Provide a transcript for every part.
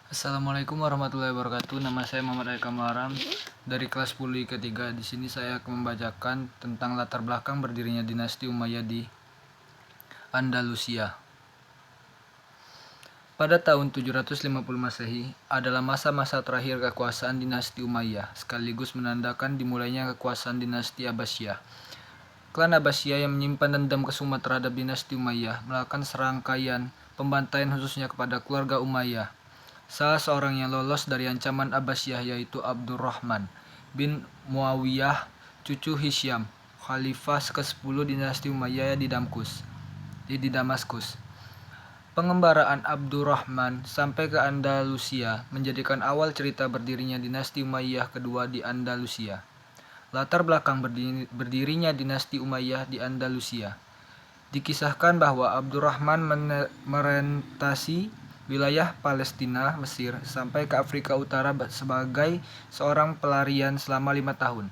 Assalamualaikum warahmatullahi wabarakatuh. Nama saya Muhammad Aika Maram dari kelas 10 ketiga. Di sini saya akan membacakan tentang latar belakang berdirinya dinasti Umayyah di Andalusia. Pada tahun 750 Masehi adalah masa-masa terakhir kekuasaan dinasti Umayyah, sekaligus menandakan dimulainya kekuasaan dinasti Abbasiyah. Klan Abbasiyah yang menyimpan dendam kesumat terhadap dinasti Umayyah melakukan serangkaian pembantaian khususnya kepada keluarga Umayyah. Salah seorang yang lolos dari ancaman Abbasiyah yaitu Abdurrahman bin Muawiyah, cucu Hisyam, khalifah ke-10 dinasti Umayyah di Damaskus. Pengembaraan Abdurrahman sampai ke Andalusia menjadikan awal cerita berdirinya dinasti Umayyah kedua di Andalusia. Latar belakang berdirinya dinasti Umayyah di Andalusia. Dikisahkan bahwa Abdurrahman merentasi wilayah Palestina, Mesir, sampai ke Afrika Utara sebagai seorang pelarian selama 5 tahun.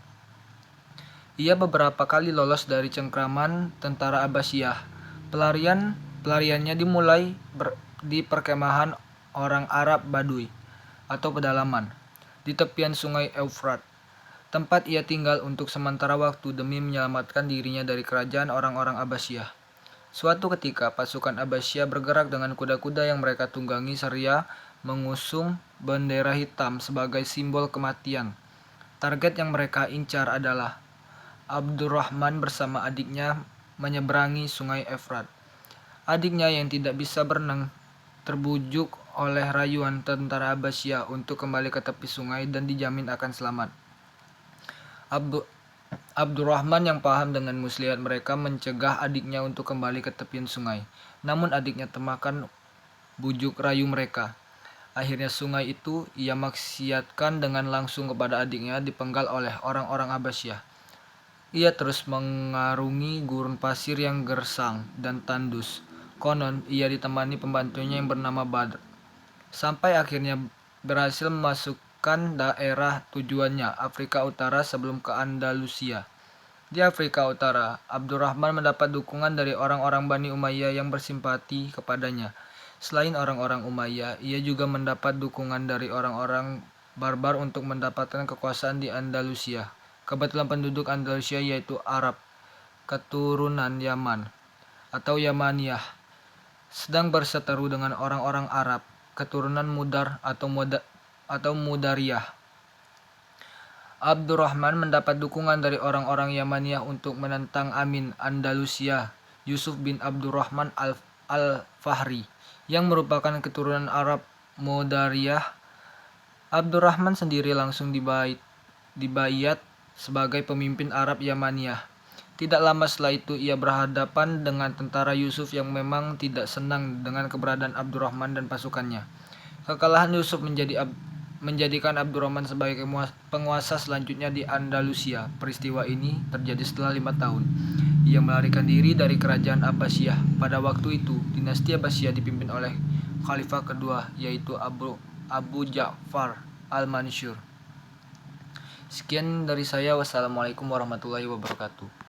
Ia beberapa kali lolos dari cengkraman tentara Abbasiyah. Pelariannya dimulai di perkemahan orang Arab Badui atau pedalaman di tepian sungai Eufrat, tempat ia tinggal untuk sementara waktu demi menyelamatkan dirinya dari kerajaan orang-orang Abbasiyah. Suatu ketika, pasukan Abbasiyah bergerak dengan kuda-kuda yang mereka tunggangi seraya mengusung bendera hitam sebagai simbol kematian. Target yang mereka incar adalah Abdurrahman bersama adiknya menyeberangi sungai Efrat. Adiknya yang tidak bisa berenang terbujuk oleh rayuan tentara Abbasiyah untuk kembali ke tepi sungai dan dijamin akan selamat. Abdurrahman yang paham dengan muslihat mereka mencegah adiknya untuk kembali ke tepian sungai. Namun adiknya termakan bujuk rayu mereka. Akhirnya sungai itu ia maksiatkan dengan langsung kepada adiknya dipenggal oleh orang-orang Abbasiyah. Ia terus mengarungi gurun pasir yang gersang dan tandus. Konon ia ditemani pembantunya yang bernama Badr. Sampai akhirnya berhasil memasukkan daerah tujuannya, Afrika Utara, sebelum ke Andalusia. Di Afrika Utara, Abdurrahman mendapat dukungan dari orang-orang Bani Umayyah yang bersimpati kepadanya. Selain orang-orang Umayyah, ia juga mendapat dukungan dari orang-orang barbar untuk mendapatkan kekuasaan di Andalusia. Kebetulan penduduk Andalusia yaitu Arab, keturunan Yaman atau Yamaniyah, sedang berseteru dengan orang-orang Arab, keturunan Mudar atau Mudariyah. Abdurrahman mendapat dukungan dari orang-orang Yamaniyah untuk menentang Amin Andalusia, Yusuf bin Abdurrahman al-Fahri, yang merupakan keturunan Arab Mudariyah. Abdurrahman sendiri langsung dibayat sebagai pemimpin Arab Yamaniyah. Tidak lama setelah itu ia berhadapan dengan tentara Yusuf yang memang tidak senang dengan keberadaan Abdurrahman dan pasukannya. Kekalahan Yusuf menjadikan Abdurrahman sebagai penguasa selanjutnya di Andalusia. Peristiwa ini terjadi setelah 5 tahun. Ia melarikan diri dari kerajaan Abbasiyah. Pada waktu itu, dinasti Abbasiyah dipimpin oleh khalifah kedua, yaitu Abu Ja'far al-Mansur. Sekian dari saya. Wassalamualaikum warahmatullahi wabarakatuh.